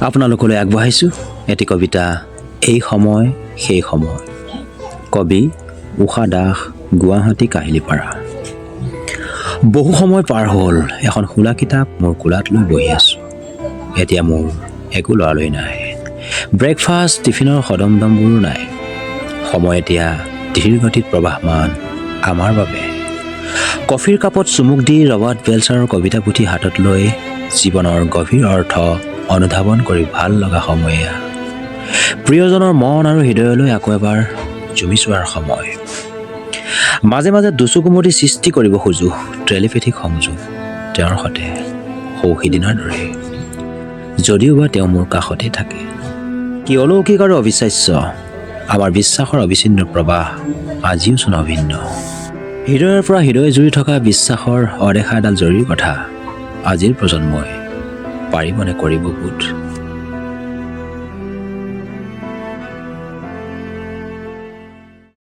আপোনালোকলৈ আগবঢ়াইছোঁ এটি কবিতা, এই সময় সেই সময়। কবি উষা দাস, গুৱাহাটী কাহিলীপাৰা। বহু সময় পাৰ হ'ল, এখন খোলা কিতাপ মোৰ কোলাত লৈ বহি আছোঁ। এতিয়া মোৰ একো লৰালৰি নাই, ব্ৰেকফাষ্ট টিফিনৰ সদমদমবোৰো নাই। সময় এতিয়া ধীৰ গতিত প্ৰবাহমান আমাৰ বাবে। কফিৰ কাপত চুমুক দি ৰবাৰ্ট বেলচাৰৰ কবিতা পুথি হাতত লৈ জীৱনৰ গভীৰ অৰ্থ অনুধাৱন কৰি ভাল লগা সময় এয়া। প্ৰিয়জনৰ মন আৰু হৃদয়লৈ আকৌ এবাৰ জুমি চোৱাৰ সময়। মাজে মাজে দুচুকুমতি সৃষ্টি কৰিব খোজোঁ টেলিপেথিক সংযোগ তেওঁৰ সৈতে, সৌ সিদিনাৰ দৰে, যদিওবা তেওঁ মোৰ কাষতে থাকে। কি অলৌকিক আৰু অবিশ্বাস্য, আমাৰ বিশ্বাসৰ অবিচ্ছিন্ন প্ৰবাহ আজিও চোন অভিন্ন। হৃদয়ৰ পৰা হৃদয় জুৰি থকা বিশ্বাসৰ অদেখা এডাল জৰুৰী কথা আজিৰ প্ৰজন্মই পাৰিবনে কৰিব বোধ।